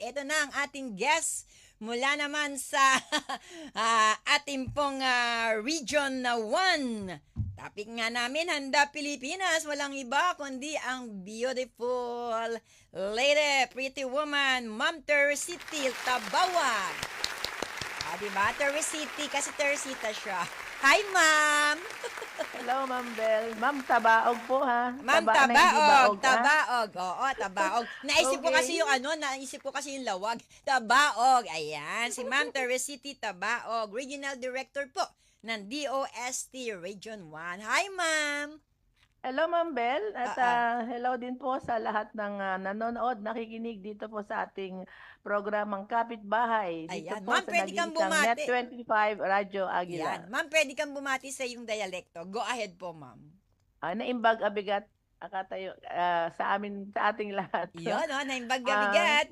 ito na ang ating guest mula naman sa ating pong Region na 1. Topic nga namin, Handa Pilipinas, walang iba kundi ang beautiful lady, pretty woman, Ma'am Teresita Tabawag. Diba? Teresita, kasi Teresita siya. Hi, Ma'am! Hello, Ma'am Bel. Ma'am, tabaog po ha. Ma'am, Taba na hindi tabaog, baog ha. tabaog. Oo, tabaog. Naisip ko kasi Okay. yung naisip ko kasi yung lawag. Tabaog. Ayan, si Ma'am Teresita Tabaog, Regional Director po ng DOST Region 1. Hi, Ma'am! Hello, Ma'am Bel. At Oo. hello din po sa lahat ng nanonood, nakikinig dito po sa ating programang Kapitbahay. Dito Ayan. po Ma'am, sa pwede kang nag-iisang Net bumati. 25 Radyo Ayan. Aguila. Ma'am, pwede kang bumati sa iyong dialekto. Go ahead po, Ma'am. Naimbag abigat akatayo sa amin, sa ating lahat. Iyon, naimbag Ah, gabigat.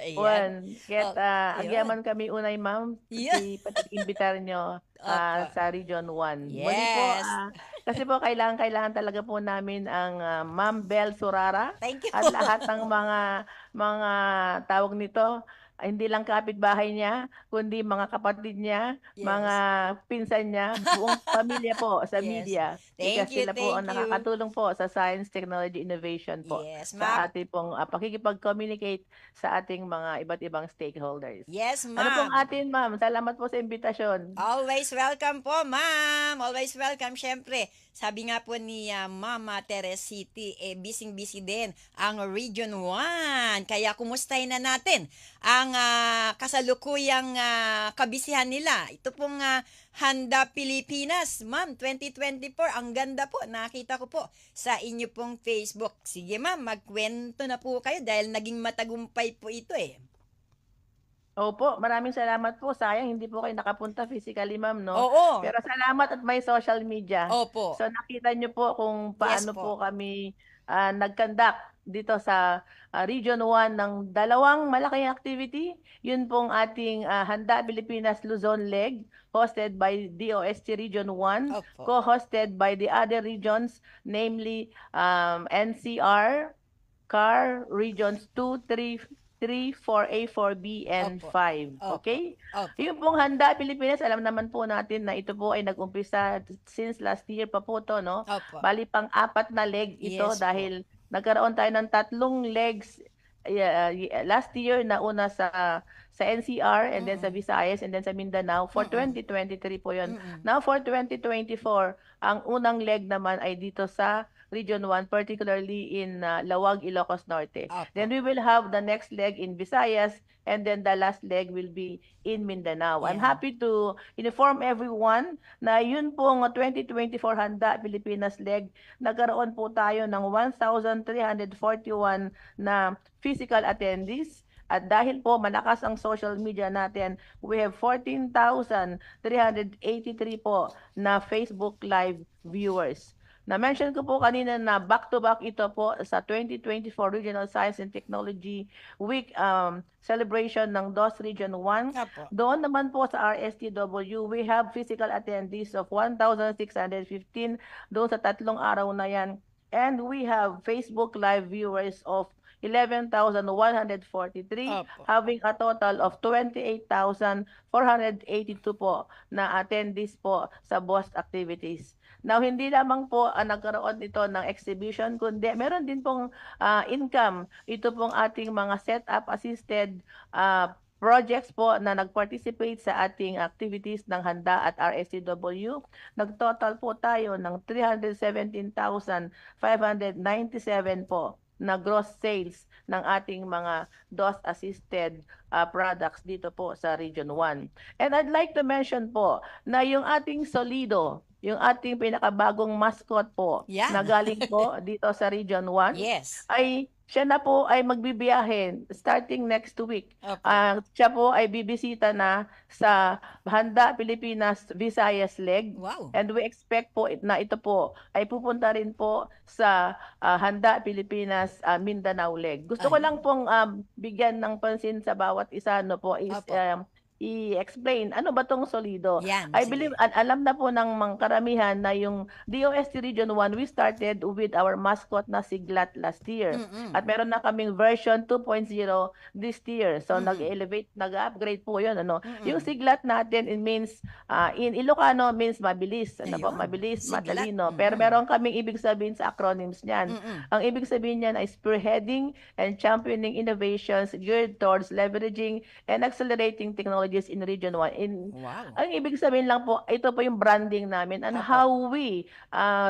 Ayan. Wan, ket Oh, iyon. agyaman kami unay ma'am, Iyon. ti pag-imbitar nyo Opo. sa Region 1. Muli po, Yes. kasi po kailangan talaga po namin ang Ma'am Bel Surara Thank you at po. lahat ng mga tawag nito, hindi lang kapitbahay niya, kundi mga kapatid niya, mga Yes. pinsan niya, buong pamilya po sa Yes. media. Thank Because you, sila po ang thank you. nakakatulong po sa science, technology, innovation po Yes, sa ma'am. ating pong pakikipag-communicate sa ating mga iba't ibang stakeholders. Yes, Ano pong ma'am. atin, ma'am? Salamat po sa imbitasyon. Always welcome po, ma'am. Always welcome, syempre. Sabi nga po ni Mama Teresita, busy-busy din ang Region 1. Kaya kumustahin na natin ang kasalukuyang kabisihan nila. Ito pong Handa Pilipinas, ma'am, 2024. Ang ganda po, nakita ko po sa inyo pong Facebook. Sige, ma'am, magkwento na po kayo dahil naging matagumpay po ito eh. Opo, maraming salamat po. Sayang hindi po kayo nakapunta physically, ma'am, no? Oo, Pero salamat at may social media. opo. So nakita niyo po kung Yes paano po. po kami nag-conduct dito sa Region 1 ng dalawang malaking activity. Yun pong ating Handa Pilipinas Luzon Leg, hosted by DOST Region 1, Opo. co-hosted by the other regions, namely NCR, CAR, Regions 2, 3, 4A, 4B, and Opo. 5. Opo. Okay? Opo. Yung pong Handa Pilipinas, alam naman po natin na ito po ay nag-umpisa since last year pa po to, no? Opo. Bali pang-apat na leg ito Yes po. dahil nagkaroon tayo ng tatlong legs last year na una sa NCR and then sa Mm-mm. Visayas and then sa Mindanao for Mm-mm. 2023 po 'yon. Mm-mm. Now for 2024, ang unang leg naman ay dito sa Region 1, particularly in Lawag, Ilocos Norte. Opo. Then we will have the next leg in Visayas and then the last leg will be in Mindanao. I'm Yan. happy to inform everyone na yun pong 2024 Handa Pilipinas leg, nagkaroon po tayo ng 1,341 na physical attendees. At dahil po malakas ang social media natin, we have 14,383 po na Facebook Live viewers. Na-mention ko po kanina na back-to-back ito po sa 2024 Regional Science and Technology Week celebration ng DOS Region 1. Opo. Doon naman po sa RSTW, we have physical attendees of 1,615 doon sa tatlong araw na yan. And we have Facebook Live viewers of 11,143, Opo. having a total of 28,482 po na attendees po sa BOST activities. Now, hindi lamang po nagkaroon ito ng exhibition, kundi meron din pong income. Ito pong ating mga set-up assisted projects po na nag-participate sa ating activities ng Handa at RSTW. Nag-total po tayo ng 317,597 po na gross sales ng ating mga DOS-assisted products dito po sa Region 1. And I'd like to mention po na yung ating Solido, yung ating pinakabagong mascot po Yan. na galing po dito sa Region 1, Yes. ay siya na po ay magbibiyahe starting next week. Opo. Siya po ay bibisita na sa Handa Pilipinas Visayas leg. Wow. And we expect po na ito po ay pupunta rin po sa Handa Pilipinas Mindanao leg. Gusto ko Ay. lang pong bigyan ng pansin sa bawat isa, no po, is Opo. i-explain ano ba tong Solido. Yan, I sige. believe alam na po ng mga karamihan na yung DOST Region 1, we started with our mascot na si GLAT last year. Mm-mm. At meron na kaming version 2.0 this year. So Mm-mm. nag-elevate, nag-upgrade po 'yun ano. Mm-mm. Yung siglat natin, it means in Ilocano means mabilis, ano po, Ayun, mabilis, siglat. matalino. Pero meron kaming ibig sabihin sa acronyms niyan. Mm-mm. Ang ibig sabihin niyan ay spearheading and championing innovations geared towards leveraging and accelerating technologies in Region 1. Wow. Ang ibig sabihin lang po, ito po yung branding namin and Opo. how we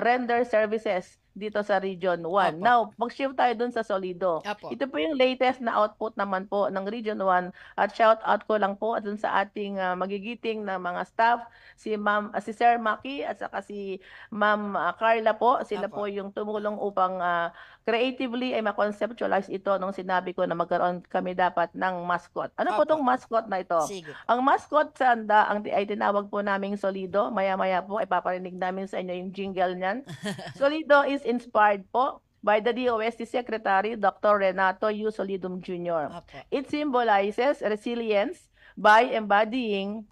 render services dito sa Region 1. Opo. Now, mag-shift tayo dun sa Solido. Opo. Ito po yung latest na output naman po ng Region 1 at shout out ko lang po dun sa ating magigiting na mga staff, si Sir Maki at saka si Ma'am Carla po. Sila Opo. po yung tumulong upang creatively ay ma-conceptualize ito nung sinabi ko na magkaroon kami dapat ng mascot. Ano po Opo. tong mascot na ito? Sige. Ang mascot sa handa ay tinawag po naming Solido. Maya-maya po ipaparinig namin sa inyo yung jingle niyan. Solido is inspired po by the DOST Secretary Dr. Renato U. Solidum Jr. Opo. It symbolizes resilience by embodying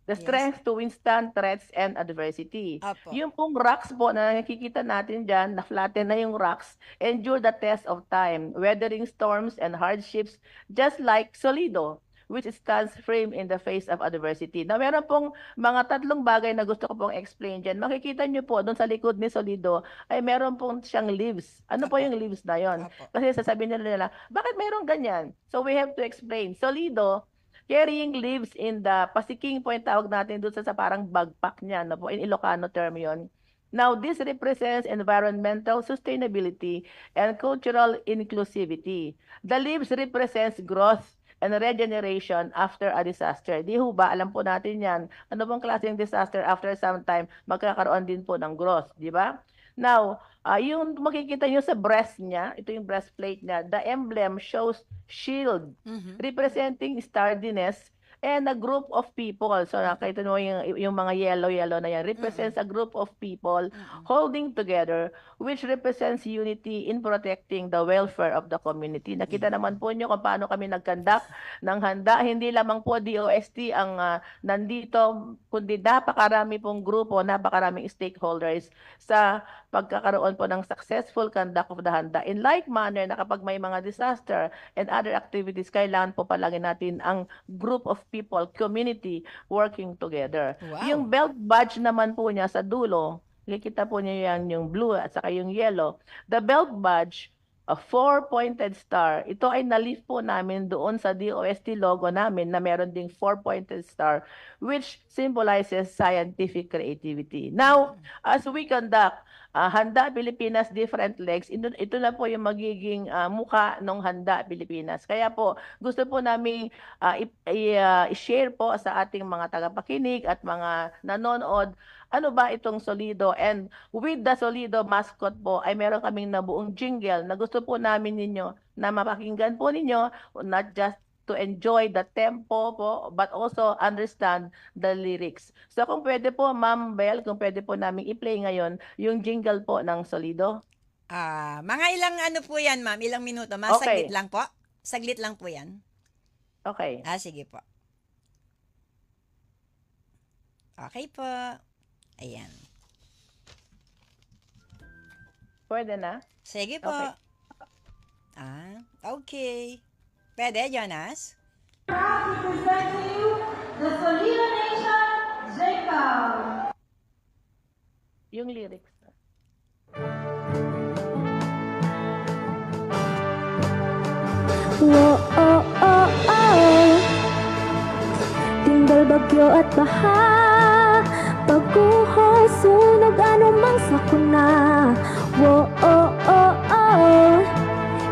the Yes. strength to withstand threats and adversity. Opo. Yung pong rocks po na nakikita natin dyan, na-flatten na yung rocks, endure the test of time, weathering storms and hardships, just like Solido, which stands firm in the face of adversity. Na meron pong mga tatlong bagay na gusto ko pong explain dyan. Makikita nyo po, doon sa likod ni Solido, ay meron pong siyang leaves. Ano po Opo. yung leaves na yon? Opo. Kasi sasabihin nila, bakit meron ganyan? So we have to explain. Solido, carrying leaves in the pasiking po yung tawag natin doon sa parang bagpak niya, no po, in Ilocano term yon. Now, this represents environmental sustainability and cultural inclusivity. The leaves represents growth and regeneration after a disaster. Di ho ba, alam po natin yan, ano bang klaseng disaster after some time, magkakaroon din po ng growth, di ba? Now, yung makikita nyo sa breast niya, ito yung breastplate niya, the emblem shows shield, Mhm. representing sturdiness and a group of people. So nakita mo yung mga yellow na yan, represents a group of people Mm-mm. holding together, which represents unity in protecting the welfare of the community. Nakita naman po nyo kung paano kami nag-conduct ng handa. Hindi lamang po DOST ang nandito, kundi napakarami pong grupo, napakaraming stakeholders sa pagkakaroon po ng successful conduct of the handa. In like manner na kapag may mga disaster and other activities, kailangan po palagi natin ang group of people, community working together. Wow. Yung belt badge naman po niya sa dulo, nakikita po niyo yan, yung blue at saka yung yellow. The belt badge, a 4-pointed star, ito ay nalift po namin doon sa DOST logo namin na meron ding 4-pointed star, which symbolizes scientific creativity. Now, as we conduct Handa Pilipinas Different Legs, ito na po yung magiging muka ng Handa Pilipinas. Kaya po, gusto po namin i-share po sa ating mga tagapakinig at mga nanonood, ano ba itong Solido? And with the Solido mascot po, ay meron kaming nabuong jingle na gusto po namin ninyo na mapakinggan po ninyo, not just to enjoy the tempo po, but also understand the lyrics. So kung pwede po, Ma'am Bel, kung pwede po namin i-play ngayon yung jingle po ng Solido. Mga ilang ano po yan, ma'am? Ilang minuto? Okay. Saglit lang po? Saglit lang po yan. Okay. Sige po. Okay po. Ayan. Pwede na? Sige po. Okay. Okay. Pwede, Jonas? Proud to present to you the Solido Nation, Jacob. Yung lyrics. Whoa, oh, oh, oh. Tinggol, bagyo at baha, pagguhoy, sunog, anumang sakuna. Whoa, oh, oh, oh.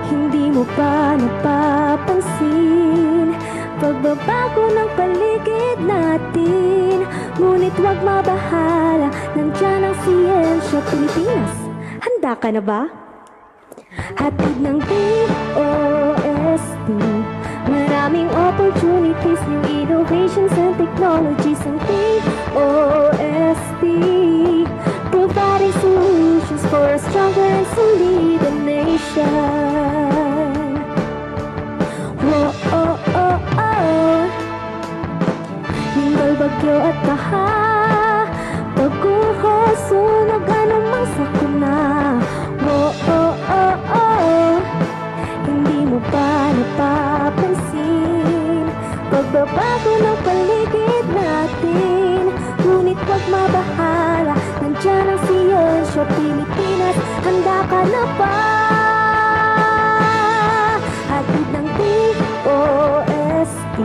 Hindi mo pa napapansin pagbabago ng paligid natin. Ngunit wag mabahala, nandyan ang siyensya. Pilipinas, handa ka na ba? Hatid ng DOST, maraming opportunities, new innovations and technologies. Ang DOST, providing solutions for a stronger and solid nation. Whoa, oh, oh, oh. mapapansin. Pagbabago ng paligid natin, ngunit huwag mabahala. Nandiyan ang siyensya, Pilipinas, handa ka na ba? Hatid ng DOST,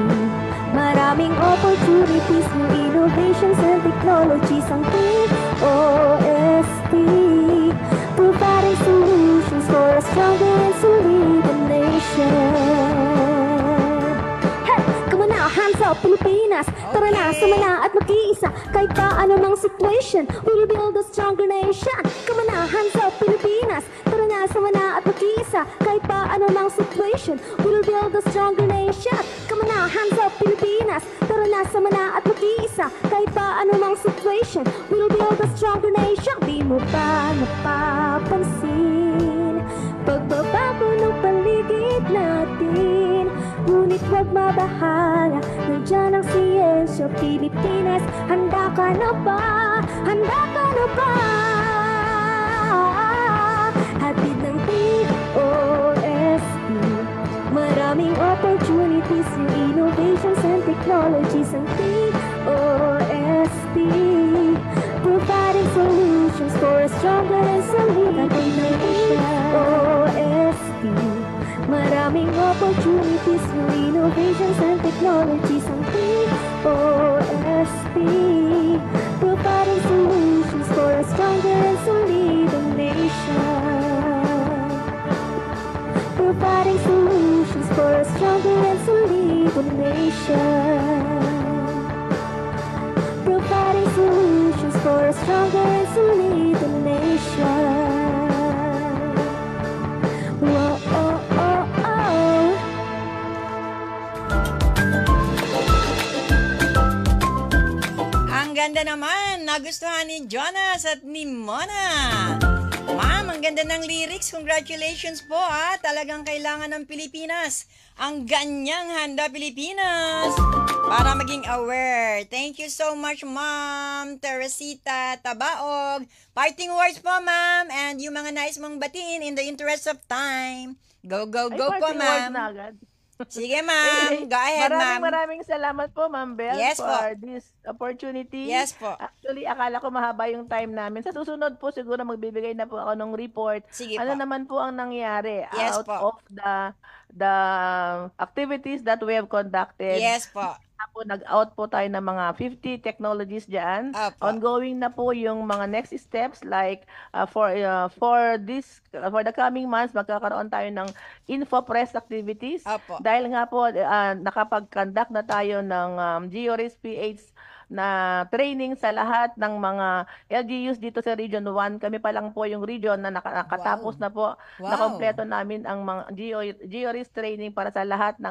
maraming opportunities, new innovations and technologies ang DOST, providing solutions for a stronger and solid nation. Hey! Come on now, hands up, Pilipinas! Tara na, Okay. sumana at mag-iisa. Kahit pa anumang situation, we'll build a stronger nation. Come on now, hands up, Pilipinas! Tara na, sumana at mag-iisa. Kahit pa anumang situation, we'll build a stronger nation. Come on now, hands up, Pilipinas! Tara na, sumana at mag-iisa. Kahit pa anumang situation, we'll build a stronger nation. Di mo ba napapansin pagbabago ng paligid natin? Ngunit huwag mabahala, nandiyan ang siyensya, Pilipinas, handa ka na ba? Handa ka na ba? Hatid ng DOST, maraming opportunities, new innovations and technologies ang DOST, providing solutions for a stronger and solid nation. DOST, maraming opportunities, new innovations and technologies ang DOST, providing solutions for a stronger and solid nation. Providing solutions for a stronger and solid nation. Providing solutions for a stronger and solid nation. Whoa, oh, oh, oh. Ang ganda naman, nagustuhan ni Jonas at ni Mona. Ma'am, ang ganda ng lyrics. Congratulations po ha. Talagang kailangan ng Pilipinas ang ganyang handa Pilipinas para maging aware. Thank you so much, Ma'am Teresita Tabaog. Parting words po, Ma'am. And yung mga nais mong batiin in the interest of time. Go, go, Ay, go po, parting words na Ma'am. agad. Sige, Ma'am. Go ahead, Ma'am. Maraming salamat po, Ma'am Bel, Yes po. for this opportunity. Yes po. Actually, akala ko mahaba yung time namin. Sa susunod po, siguro magbibigay na po ako ng report. Sige Ano po. naman po ang nangyari Yes out po. of the activities that we have conducted. Yes po. Po, nag-out po tayo ng mga 50 technologies dyan. Opo. Ongoing na po yung mga next steps like for the coming months magkakaroon tayo ng info press activities. Opo. Dahil nga po nakapag-conduct na tayo ng GeoRis PH na training sa lahat ng mga LGUs dito sa Region 1. Kami pa lang po yung region na nakatapos na po. Wow. Nakompleto namin ang mga GeoRis training para sa lahat ng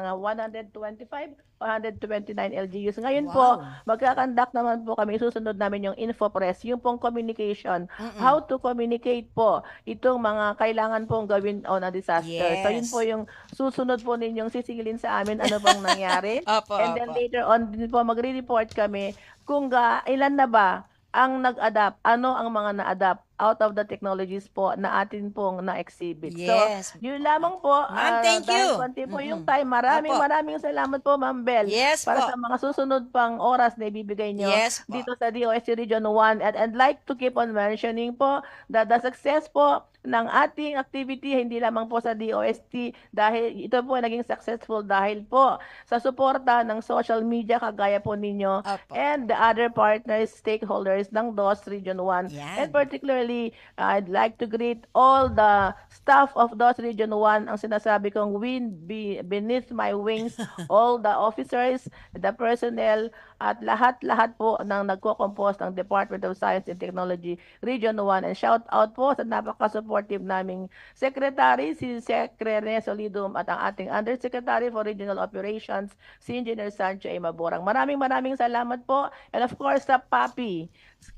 129 LGUs. Ngayon po, Wow. magkakandak naman po kami, susunod namin yung InfoPress, yung pong communication, how to communicate po itong mga kailangan pong gawin on a disaster. So yun Yes. po yung susunod po ninyong sisingilin sa amin ano bang nangyari. Opo, And then opo. later on din po magre-report kami kung ilan na ba ang nag-adapt, ano ang mga na-adapt out of the technologies po na atin pong na-exhibit. Yes. So, yun lamang po. Ma'am, thank dahil you. konti po yung Mm-mm. time. Opo. Maraming salamat po, Ma'am Bel. Yes Para po. sa mga susunod pang oras na ibibigay nyo Yes po. dito sa DOST Region 1. And I'd like to keep on mentioning po that the success po ng ating activity, hindi lamang po sa DOST, dahil ito po ay naging successful dahil po sa suporta ng social media kagaya po ninyo Opo. and the other partners, stakeholders ng DOST Region 1. Yan. And particularly, I'd like to greet all the staff of DOST Region 1, ang sinasabi kong wind beneath my wings, all the officers, the personnel, at lahat-lahat po ng nagko-compose ng Department of Science and Technology Region 1. And shout out po sa napaka-supportive naming Secretary, si Secretary Rene Solidum, at ang ating Undersecretary for Regional Operations, si Engineer Sancho A. Maborang. Maraming salamat po. And of course, sa PAPI,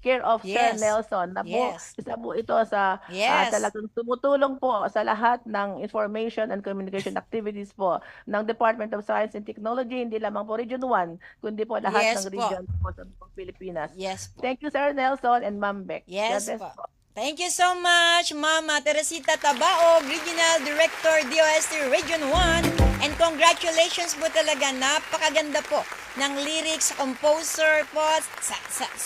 care of Sir Yes. Nelson, na po, Yes. isa po ito sa Yes. talagang tumutulong po sa lahat ng information and communication activities po ng Department of Science and Technology, hindi lamang po Region 1, kundi po lahat Yes ng po. region po sa buong Pilipinas. Yes po. Thank you, Sir Nelson and Ma'am Beck. Yes God bless po. Thank you so much, Mama Teresita Tabaog, Regional Director, DOST Region 1. And congratulations po talaga, napakaganda po ng lyrics sa composer po.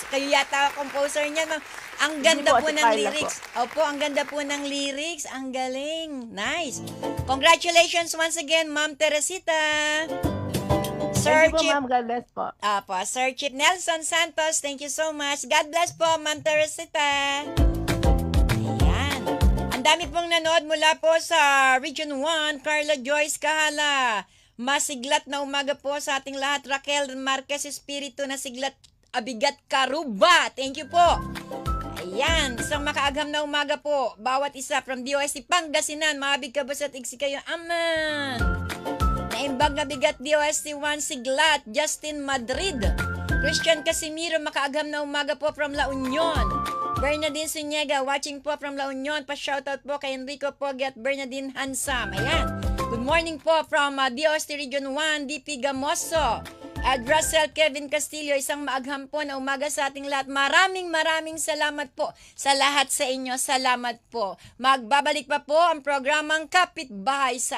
Kayo yata composer niyan, ma'am. Ang ganda po Hindi po, si ng Carla lyrics. Opo, ang ganda po ng lyrics. Ang galing. Nice. Congratulations once again, Ma'am Teresita. Sir Thank you po, Chief, ma'am. God bless po. Sir Chief Nelson Santos, thank you so much. God bless po, Ma'am Teresita. Ayan. Ang dami pong nanood mula po sa Region 1, Carla Joyce Kahala. Masiglat na umaga po sa ating lahat. Raquel Marquez Espiritu na siglat Abigat Karuba. Thank you po. Ayan, isang makaagham na umaga po. Bawat isa from DOST Pangasinan. Mabig ka ba sa tigsi kayo? Aman. Naimbag na bigat DOST 1 Siglat, Justin Madrid. Christian Casimiro, makaagham na umaga po from La Union. Bernadine Suniega, watching po from La Union. Pa-shoutout po kay Enrico Pogi at Bernadine Hansam. Ayan. Good morning po from DOST Region 1, DP Gamoso. At Russell Kevin Castillo, isang maagham po na umaga sa ating lahat. Maraming salamat po sa lahat sa inyo. Salamat po. Magbabalik pa po ang programang Kapitbahay sa